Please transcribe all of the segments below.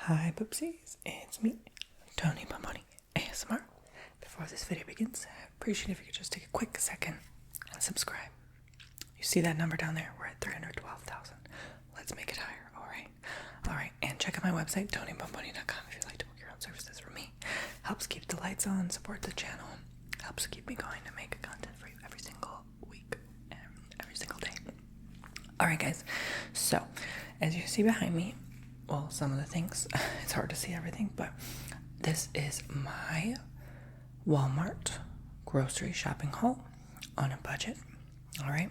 Hi Poopsies, it's me, Tony Bomboni, ASMR. Before this video begins, I appreciate if you could just take a quick second and subscribe. You see that number down there? We're at 312,000. Let's make it higher, alright? And check out my website, tonybomboni.com, if you'd like to book your own services from me. Helps keep the lights on, support the channel, helps keep me going to make content for you every single week and every single day. Alright guys, so as you see behind me, well, some of the things, it's hard to see everything, but this is my Walmart grocery shopping haul on a budget. All right.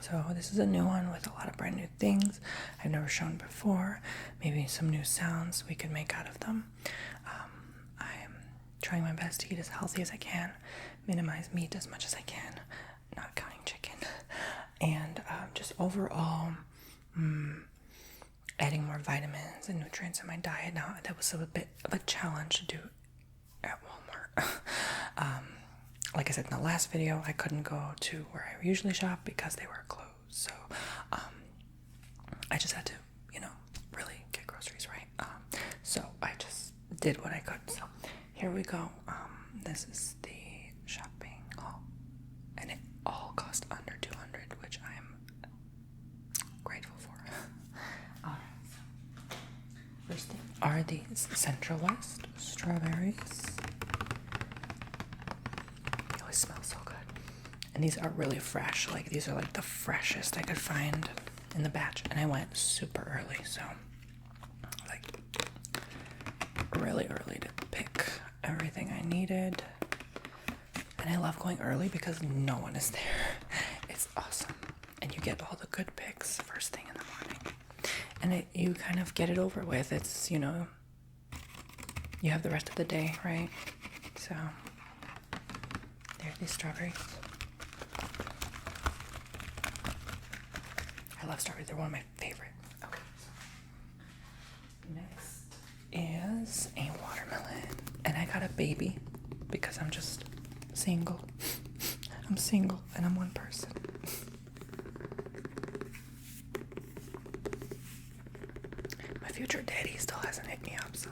So this is a new one with a lot of brand new things I've never shown before. Maybe some new sounds we could make out of them. I'm trying my best to eat as healthy as I can, minimize meat as much as I can, not counting chicken, and just overall adding more vitamins and nutrients in my diet. Now, that was a bit of a challenge to do at Walmart. Like I said in the last video, I couldn't go to where I usually shop because they were closed. So I just had to, really get groceries right. So I just did what I could. So here we go. This is the shopping haul, and it all cost under $200, which I am grateful for. First thing are these Central West strawberries. They always smell so good. And these are really fresh. Like, these are like the freshest I could find in the batch. And I went super early, so like really early to pick everything I needed. And I love going early because no one is there. It's awesome. And you get all the good picks first thing in the morning. And you kind of get it over with. It's, you have the rest of the day, right? So, there's these strawberries. I love strawberries. They're one of my favorite. Okay. Next is a watermelon. And I got a baby because I'm just single. I'm single and I'm one person. Future daddy still hasn't hit me up, so.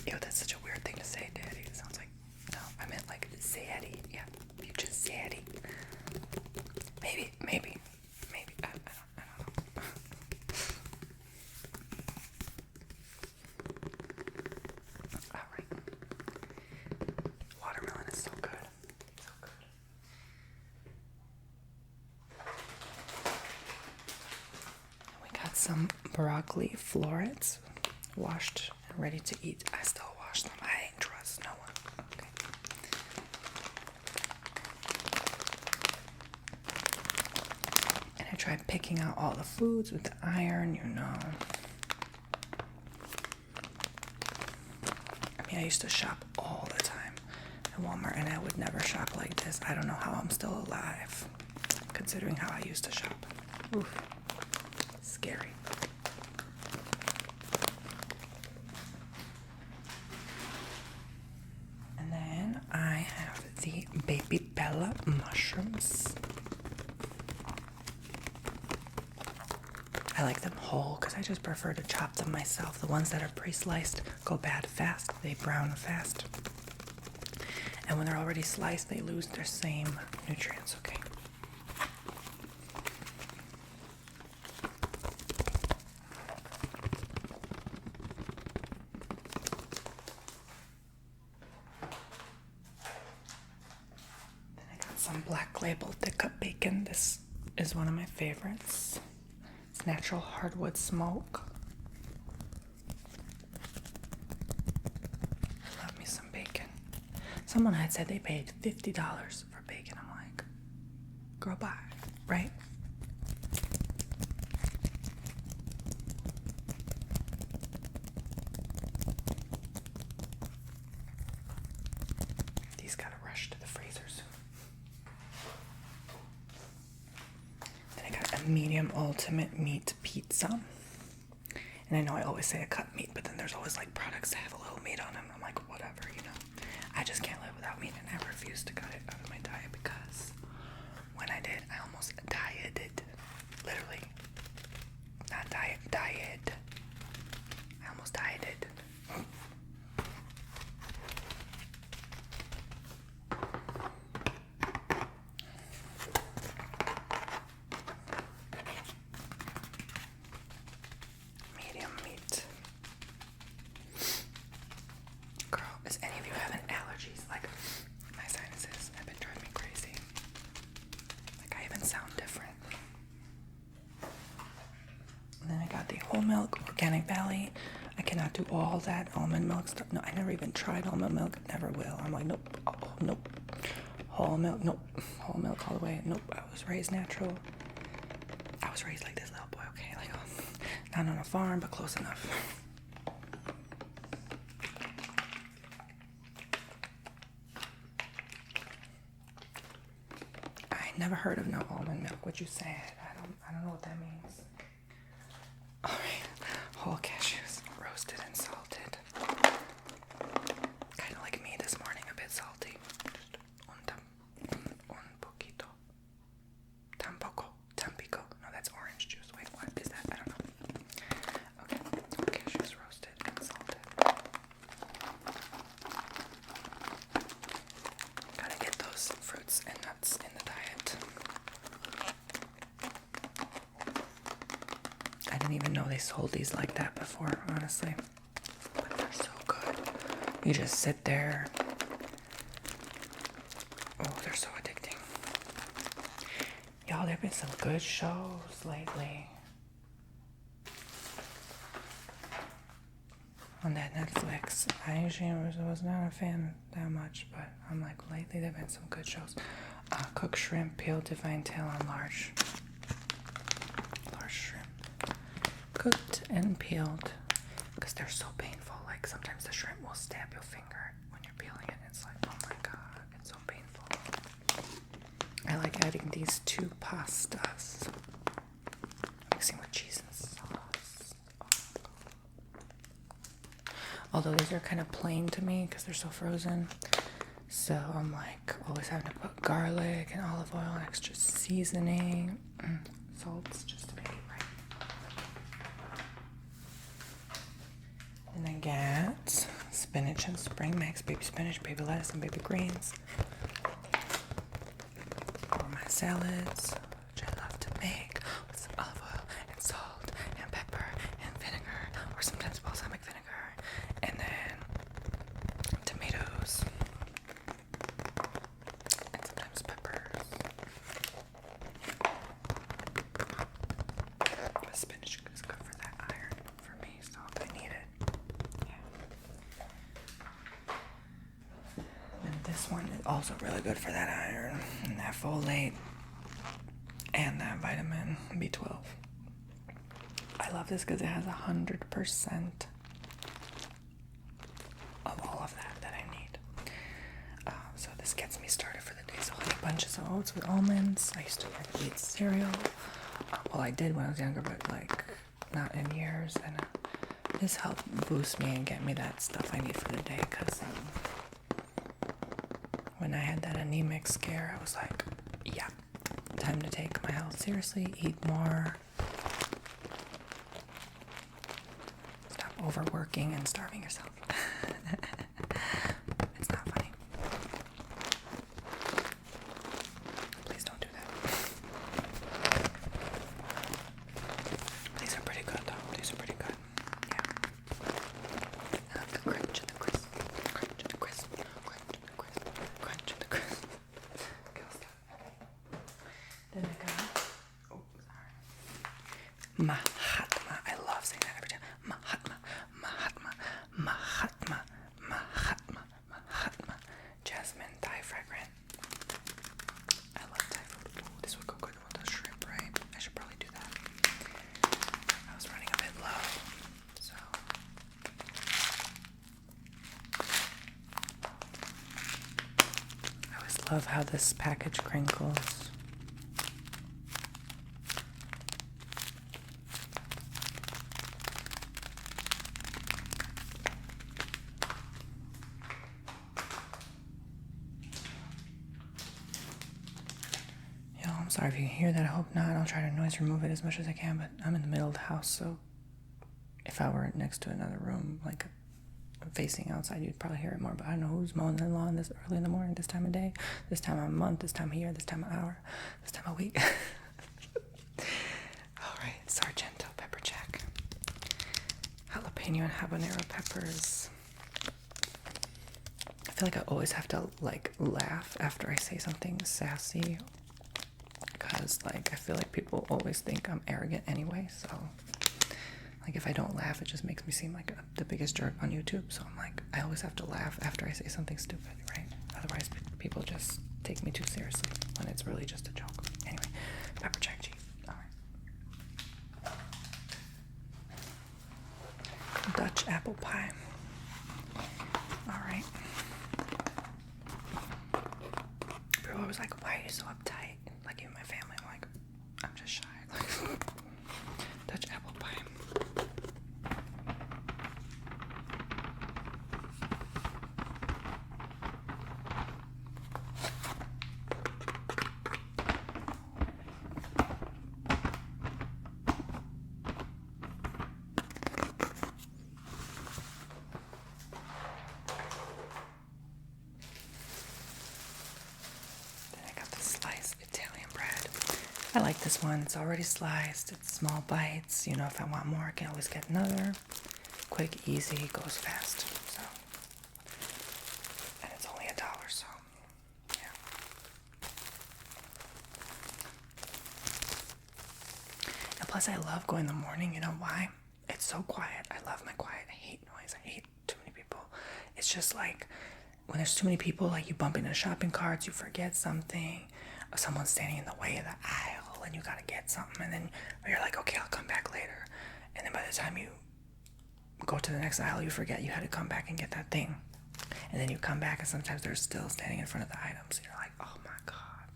Ew, that's such a weird thing to say, daddy. It sounds like, no, I meant like zaddy. Yeah, future zaddy. Maybe. I don't know. Alright. Watermelon is so good. So good. Some broccoli florets, washed and ready to eat. I still wash them. I ain't trust no one. Okay. And I tried picking out all the foods with the iron, I used to shop all the time at Walmart, and I would never shop like this. I don't know how I'm still alive, considering how I used to shop. Oof. Scary. And then I have the Baby Bella mushrooms. I like them whole because I just prefer to chop them myself. The ones that are pre-sliced go bad fast. They brown fast. And when they're already sliced, they lose their same nutrients, okay? Some Black Label thick cut bacon. This is one of my favorites. It's natural hardwood smoke. I love me some bacon. Someone had said they paid $50 for bacon. I'm like, girl, bye, right? These gotta rush to the freezer soon. Medium ultimate meat pizza. And I know I always say a cut meat, but then there's always like products that have a little meat on them. I'm like, whatever, I just can't live without meat, and I refuse to cut it out of my diet because when I did, I almost dieted. Literally. even sound different. And then I got the whole milk Organic Valley. I cannot do all that almond milk stuff. No, I never even tried almond milk. Never will. I'm like, nope. Oh, nope. Whole milk. Nope. Whole milk all the way. Nope. I was raised natural. I was raised like this little boy. Okay, like not on a farm, but close enough. I never heard of no almond milk. What you said? I don't know what that means. All right, whole cashews, roasted and salted. Kind of like me this morning, a bit salty. Just un poquito. Tampoco, tampico. No, that's orange juice. Wait, what is that? I don't know. Okay, whole cashews, roasted and salted. Gotta get those fruits and nuts in the diet. I didn't even know they sold these like that before, honestly. But they're so good. You just sit there. Oh, they're so addicting. Y'all, there have been some good shows lately. On that Netflix. I usually was not a fan that much, but I'm like, lately there have been some good shows. Cooked shrimp, peeled divine tail on large shrimp. Cooked and peeled, because they're so painful. Like sometimes the shrimp will stab your finger when you're peeling it. It's like, oh my god, it's so painful. I like adding these two pastas, mixing with cheese and sauce. Although these are kind of plain to me because they're so frozen. So I'm like always having to put garlic and olive oil and extra seasoning, salts just to make it right. And I got spinach and spring mix, baby spinach, baby lettuce, and baby greens. For my salads, which I love to make with some olive oil and salt and pepper and vinegar, or sometimes balsamic vinegar, and then tomatoes. And sometimes peppers. The spinach is good for that iron for me, so I need it. Yeah. And this one is also really good for that iron and that folate and that vitamin B12. I love this because it has 100% of all of that I need. So this gets me started for the day. So honey bunches of oats with almonds. I used to never eat cereal. Well, I did when I was younger, but like not in years. And this helped boost me and get me that stuff I need for the day. Because when I had that anemic scare, I was like, yeah, time to take my health seriously, eat more, stop overworking and starving yourself. It's not funny. Please don't do that. These are pretty good though. These are pretty good. Yeah. I like the crunch and the crisp. Crunch and the crisp. Crunch and the crisp. Crunch and the crisp. Then I got, oh, sorry. Mahatma. I love saying that every time. Mahatma. Mahatma. Mahatma. Mahatma. Mahatma. Jasmine Thai fragrant. I love Thai food. Ooh, this would go good with the shrimp, right? I should probably do that. I was running a bit low, so. I always love how this package crinkles. I'm sorry if you can hear that. I hope not. I'll try to noise remove it as much as I can, but I'm in the middle of the house, so if I were next to another room, like facing outside, you'd probably hear it more. But I don't know who's mowing the lawn this early in the morning, this time of day, this time of month, this time of year, this time of hour, this time of week. All right, Sargento pepper jack, jalapeno and habanero peppers. I feel like I always have to like laugh after I say something sassy, because because like I feel like people always think I'm arrogant anyway. So like if I don't laugh, it just makes me seem like the biggest jerk on YouTube. So I'm like, I always have to laugh after I say something stupid, right? Otherwise, people just take me too seriously when it's really just a joke. Anyway, pepper jack cheese. All right. Dutch apple pie. All right. People was like, why are you so uptight? Like even my family, I'm like, I'm just shy. Dutch apple pie. I like this one. It's already sliced. It's small bites. You know, if I want more, I can always get another. Quick, easy, goes fast. So, and it's only $1. So, yeah. And plus, I love going in the morning. You know why? It's so quiet. I love my quiet. I hate noise. I hate too many people. It's just like when there's too many people, like you bump into shopping carts, you forget something. Someone's standing in the way of the aisle and you gotta get something, and then you're like, okay, I'll come back later, and then by the time you go to the next aisle, you forget you had to come back and get that thing, and then you come back and sometimes they're still standing in front of the items, and you're like, oh my god,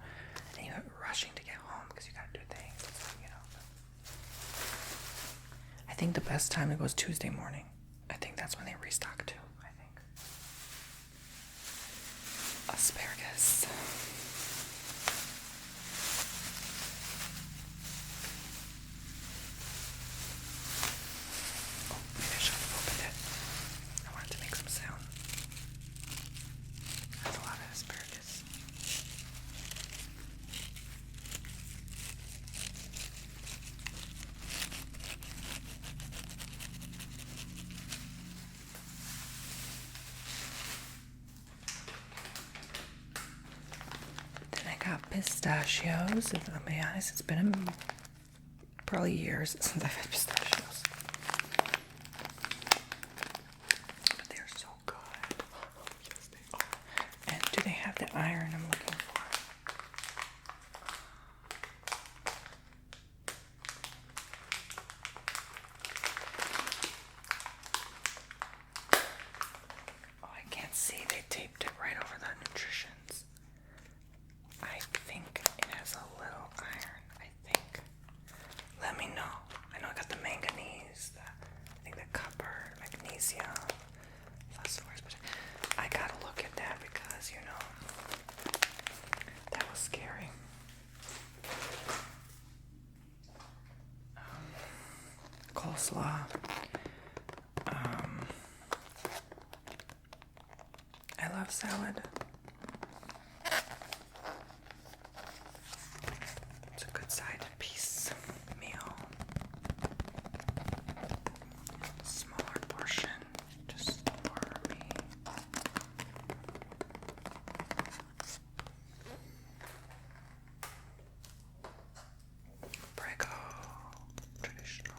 and you're rushing to get home because you gotta do things, you know. I think the best time to go is Tuesday morning. I think that's when they restock too. I think asparagus. Pistachios. If I'm being honest, it's been probably years since I've had pistachios, but they're so good. Yes, they are. And do they have the iron I'm looking for? Oh, I can't see. They taped it right over the nutritions. I think it has a little iron, I think. Let me know. I know I got the manganese, I think the copper, magnesium, phosphorus, but I gotta look at that because, you know, that was scary. Coleslaw. I love salad. It's a good side piece meal. Smaller portion just for me. Prego. Traditional.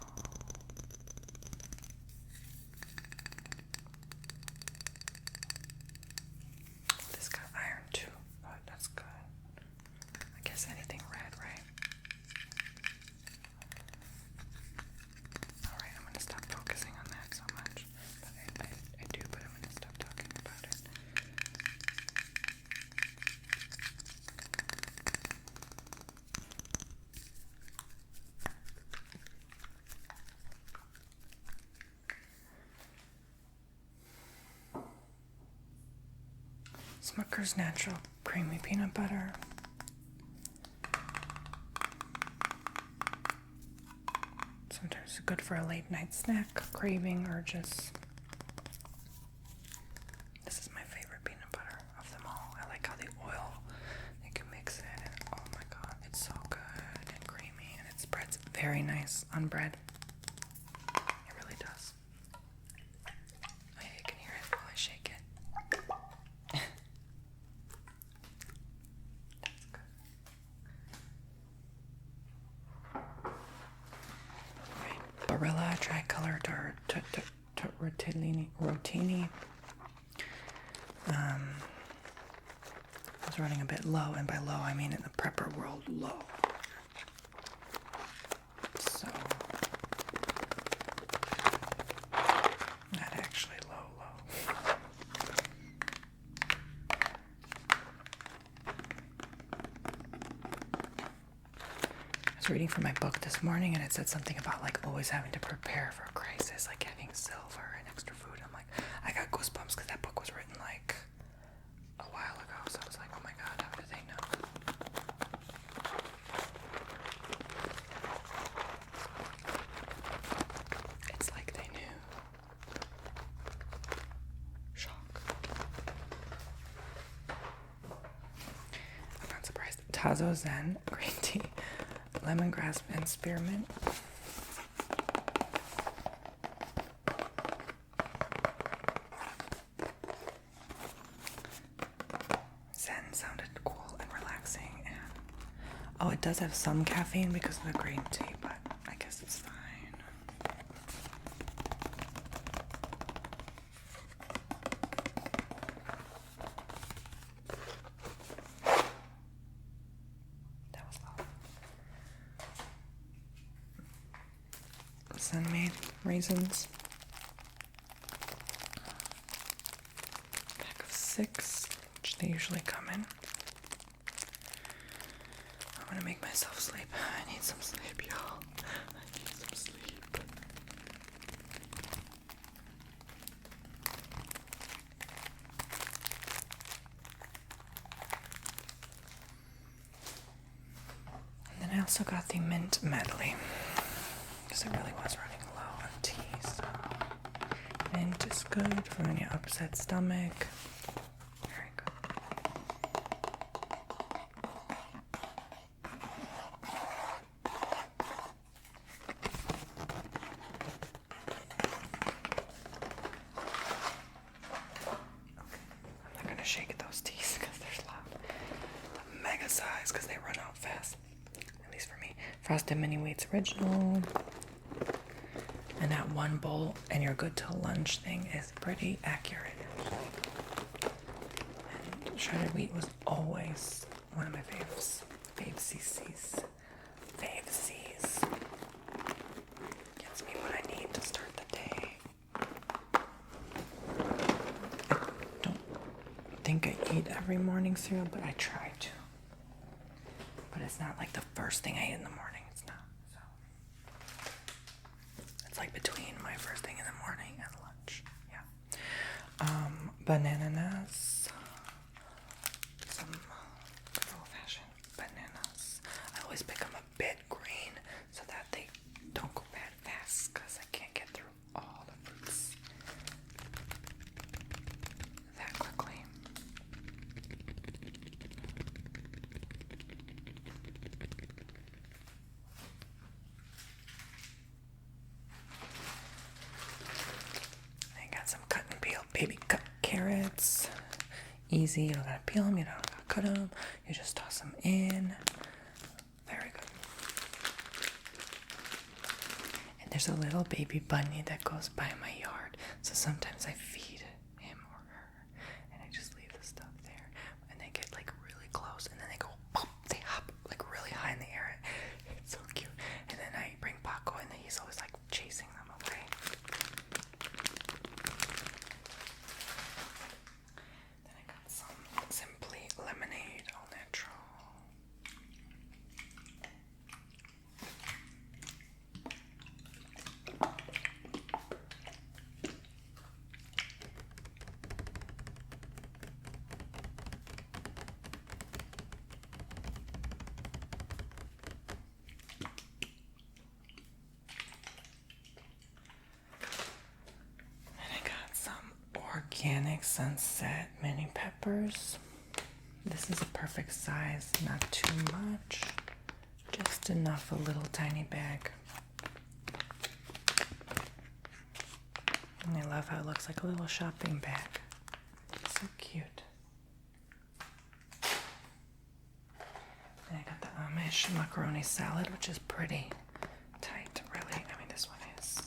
This got iron too. Oh, that's good. I guess anything red, right? Alright, I'm gonna stop focusing on that so much. But I do, but I'm gonna stop talking about it. Smucker's Natural Creamy Peanut Butter. Sometimes it's good for a late night snack, craving, or just... This is my favorite peanut butter of them all. I like how the oil, you can mix it, and oh my god, it's so good and creamy, and it spreads very nice on bread. It really does. Oh yeah, you can hear it while I shake it. That's good. tricolored or rotini. I was running a bit low, and by low I mean in the prepper world low. So not actually low. I was reading from my book this morning, and it said something about like always having to prepare for a crisis, like having silver and extra food. I'm like, I got goosebumps because that book was written like a while ago, so I was like, oh my god, how do they know? It's like they knew. Shock. I'm not surprised. Tazo Zen green tea, lemongrass and spearmint. Sounded cool and relaxing, and oh, it does have some caffeine because of the green tea, but I guess it's fine. That was loud. Sun-made raisins. Pack of 6. They usually come in. I'm gonna make myself sleep. I need some sleep, y'all. I need some sleep. And then I also got the mint medley because I really was running low on tea. So mint is good for when you upset stomach. Shake those teas because they're loud. The mega size because they run out fast. At least for me. Frosted Mini Wheats Original. And that one bowl and you're good till lunch thing is pretty accurate. And shredded wheat was always one of my faves. Fave-CCs. Gets me what I need to start the day. I think I eat every morning cereal, but I try to. But it's not like the first thing I eat in the morning. It's not. So it's like between my first thing in the morning and lunch. Yeah. Bananas. Some good old-fashioned bananas. I always pick them a bit green so that they don't go bad fast because I can't get through all the fruits that quickly. I got some cut and peel baby cut carrots. Easy, you don't gotta peel them, you don't gotta cut them, you just toss them in. Very good. And there's a little baby bunny that goes by my yard, so sometimes I feed him or her, and I just leave the stuff there, and they get like really close, and then they go pop, they hop like really high in the air. It's so cute. And then I bring Paco, and then he's always like chasing them away. Then I got some Simply Lemonade, all natural. And I got some organic sunset mini peppers. This is a perfect size, not too much, just enough, a little tiny bag. And I love how it looks like a little shopping bag. So cute. And I got the Amish macaroni salad, which is pretty tight, really. I mean, this one is.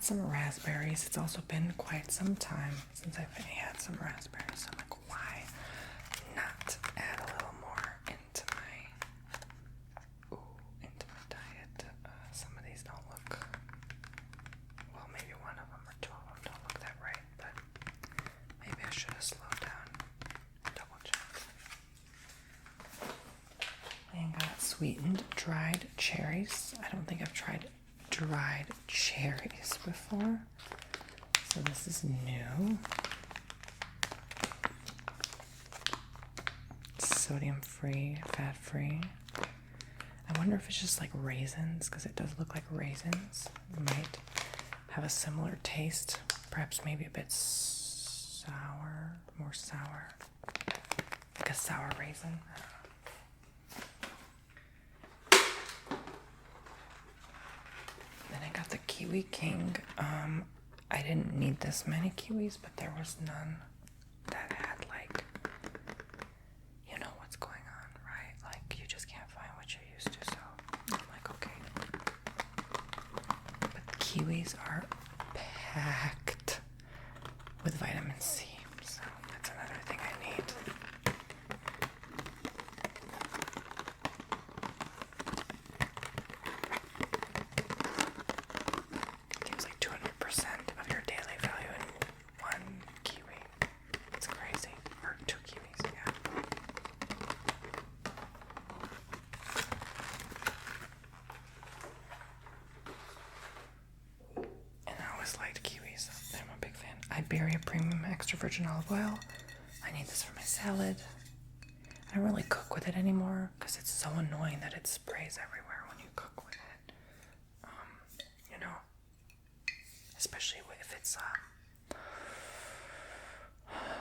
some raspberries. It's also been quite some time since I've had some raspberries. So I'm like, why not add a little more into my diet? Some of these don't look, well, maybe one of them or two of them don't look that right, but maybe I should have slowed down and double checked. And got sweetened dried cherries. I don't think I've tried dried cherries before, so this is new. Sodium free, fat free. I wonder if it's just like raisins, because it does look like raisins. It might have a similar taste, perhaps maybe a bit sour, more sour, like a sour raisin. I don't know. Then I got the Kiwi King. I didn't need this many kiwis, but there was none that had like, you know what's going on, right? Like you just can't find what you're used to, so I'm like, okay. But the kiwis are packed with vitamin C, so that's another thing I need. Gives like 200% of your daily value in one kiwi. It's crazy. Or 2 kiwis, yeah. And I always liked kiwis. I'm a big fan. Iberia Premium Extra Virgin Olive Oil. I need this for my salad. I don't really cook with it anymore because it's so annoying that it sprays everywhere when you cook with it. You know, especially if it's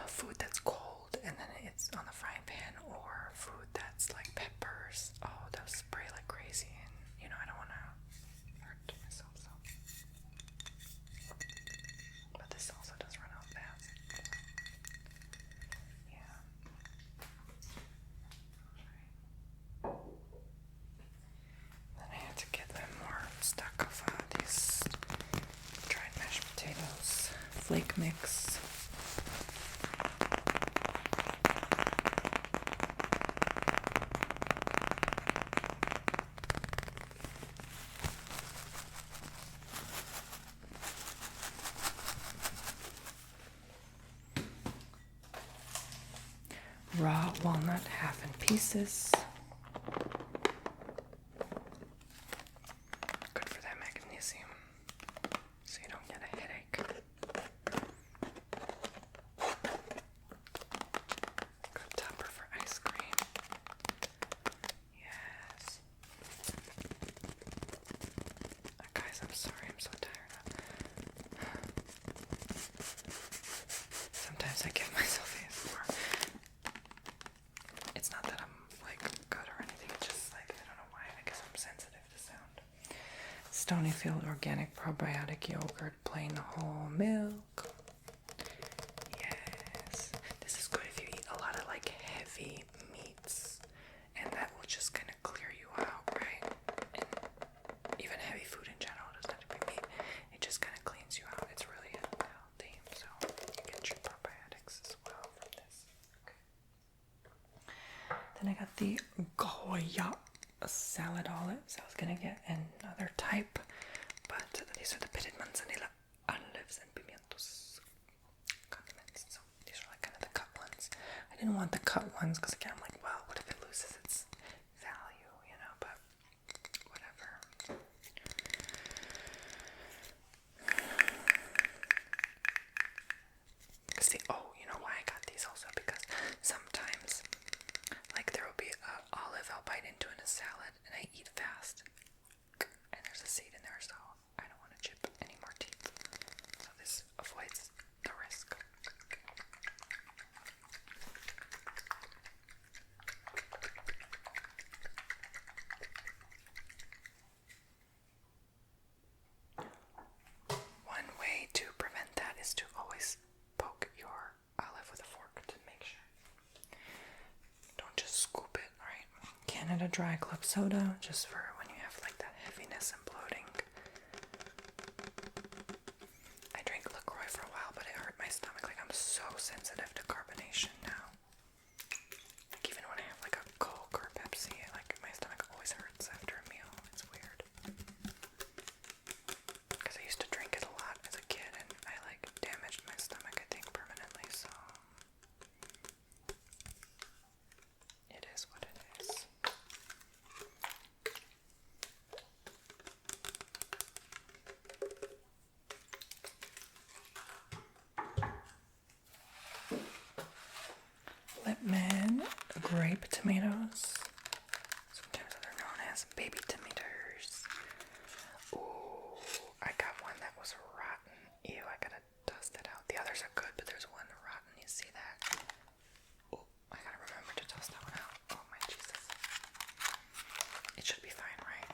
food that's cold and then it's on the frying pan, or food that's like peppers. Oh, they'll spray like crazy, and you know I don't want to hurt myself. So, but this also does run out fast. Yeah. Then I had to get them more stock of these dried mashed potatoes, flake mix. Raw walnut half in pieces. Good for that magnesium, so you don't get a headache. Good topper for ice cream. Yes. Guys, I'm sorry, I'm so tired. Sometimes I give myself ASMR. It's not that I'm like good or anything, it's just like, I don't know why, I guess I'm sensitive to sound. Stonyfield organic probiotic yogurt, plain whole milk. Yes. This is good if you eat a lot of like heavy meats, and that will just kind of clear you out, right? And even heavy food in general doesn't have to be meat. It just kind of cleans you out. It's really healthy. So you get your probiotics as well from this. Okay. Then I got the Goya salad olives. I was gonna get another type, but these are the pitted manzanilla olives and pimientos condiments. So these are like kind of the cut ones. I didn't want the cut ones because again I'm like, well, what if it loses its value, you know? But whatever. See, oh, you know why I got these also? Because sometimes, like, there will be an olive I'll bite into in a salad, and I eat fast, and there's a seed in there, so I don't want to chip any more teeth. So this avoids the risk. One way to prevent that is to always poke your olive with a fork to make sure. Don't just scoop it, right? Canada Dry Club Soda, just for when you have like that heaviness and bloating. I'm so sensitive to carbonation now. Like even when I have like a Coke or Pepsi, like my stomach always hurts after a meal. It's weird. Because I used to drink it a lot as a kid and I like damaged my stomach, I think, permanently, so it is what it is. Lipman grape tomatoes. Sometimes they're known as baby tomatoes. Ooh, I got one that was rotten. Ew, I gotta dust it out. The others are good, but there's one rotten. You see that? Oh, I gotta remember to dust that one out. Oh my Jesus. It should be fine, right?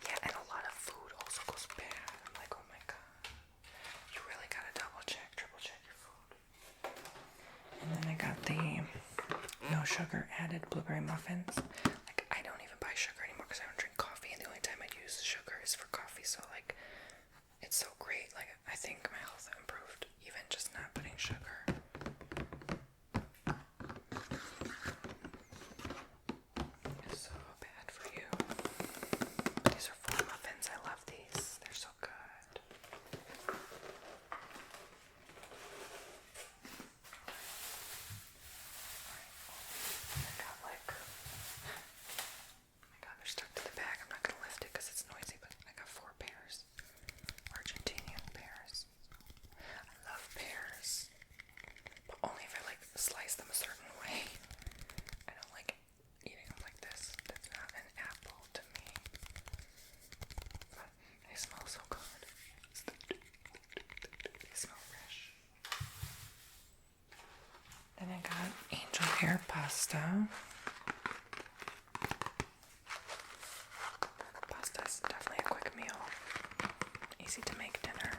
Yeah, and a lot of food also goes bad. I'm like, oh my god. You really gotta double check, triple check your food. And then I got the no sugar added blueberry muffins. Like, I don't even buy sugar anymore because I don't drink coffee, and the only time I'd use sugar is for coffee, so like, it's so great. Like, I think my health improved even just not putting sugar. It's so bad for you. These are full muffins. I love these. They're so good. I got like, oh my god, they're stuck to the bag. I'm not gonna lift it because it's noisy, but I got 4 pears. Argentinian pears. I love pears, but only if I like slice them a certain way. I don't like eating them like this. That's not an apple to me. But they smell so good. They smell fresh. Then I got angel hair pasta. Pasta is definitely a quick meal. Easy to make dinner.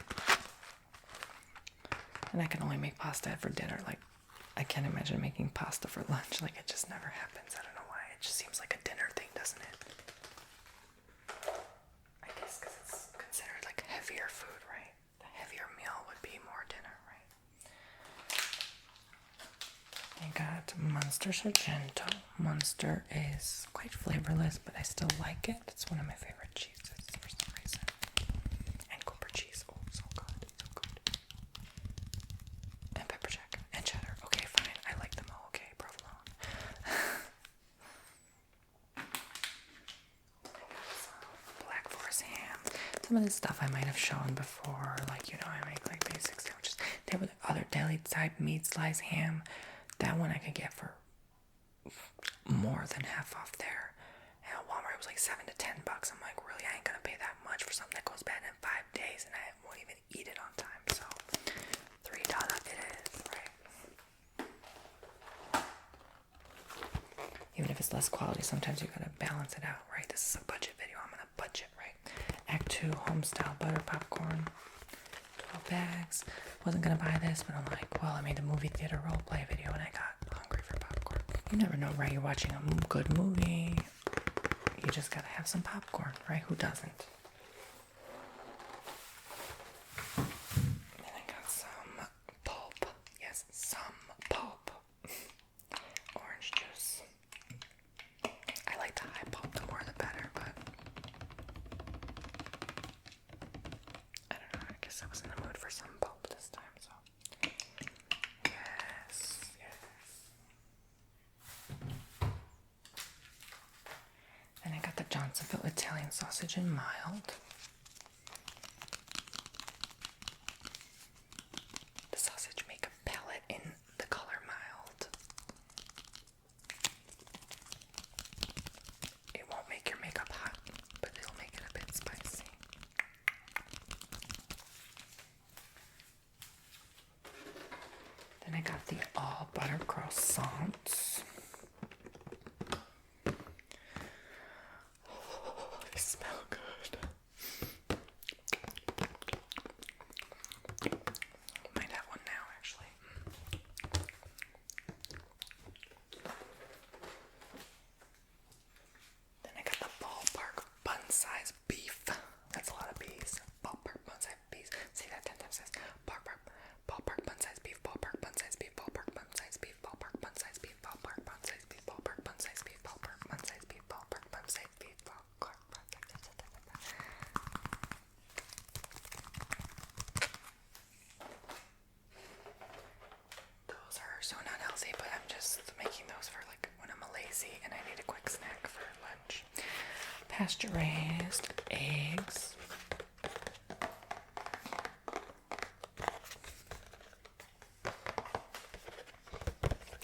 And I can only make pasta for dinner. Like, I can't imagine making pasta for lunch. Like, it just never happens. I don't know why. It just seems like a dinner thing, doesn't it? I guess because it's considered like heavier food, right? The heavier meal would be more dinner, right? I got Munster Sargento. Munster is quite flavorless, but I still like it. It's one of my favorite cheeses for some reason. And Cooper cheese. Oh, so good. So good. And pepper jack. And cheddar. Okay, fine. I like them all. Okay, provolone. I got some Black Forest ham. Some of this stuff I might have shown before. Like, you know, I make like basic sandwiches. There were the other deli type meat slice ham. That one I could get for more than half off there. And at Walmart it was like $7 to $10. I'm like, really, I ain't gonna pay that much for something that goes bad in 5 days and I won't even eat it on time. So $3 it is, right? Even if it's less quality, sometimes you gotta balance it out, right? This is a budget video. I'm gonna budget, right? Act 2 homestyle butter popcorn. 12 bags. Wasn't gonna buy this, but I'm like, well, I made a movie theater roleplay video and I got hungry for popcorn. You never know, right? You're watching a good movie. You just gotta have some popcorn, right? Who doesn't? And I got some pulp. Yes, some pulp. Orange juice. I like the high pulp. The more the better, but I don't know. I guess I was in the mood for some pulp this time, so. Yes, yes. Then I got the Johnsonville Italian sausage in mild. The sausage make a pellet in the color mild. It won't make your makeup hot, but it'll make it a bit spicy. Then I got the all butter croissants. Oh, they smell good. Might have one now, actually. Then I got the ballpark bun-size beef. That's a lot of bees. Ballpark bun-size beef. Say that 10 times fast. Ballpark bun-size beef. Ballpark pasture raised eggs.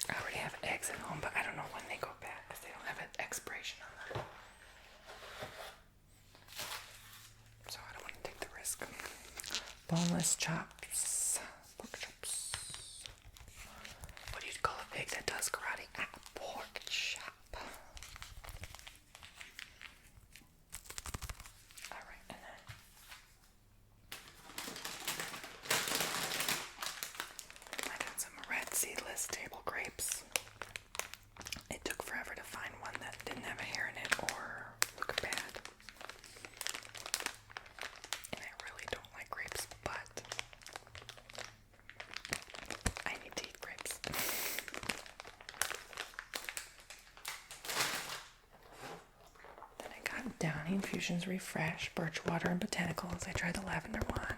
I already have eggs at home, but I don't know when they go bad because they don't have an expiration on them. So I don't want to take the risk. Boneless chops. Pork chops. What do you call a pig that does karate? Pork chop. Alright, and then I got some red seedless table grapes. It took forever to find one that didn't have a hair in it or look bad. And I really don't like grapes, but I need to eat grapes. Then I got Downy Infusions Refresh, Birch Water, and Botanicals. I tried the lavender one.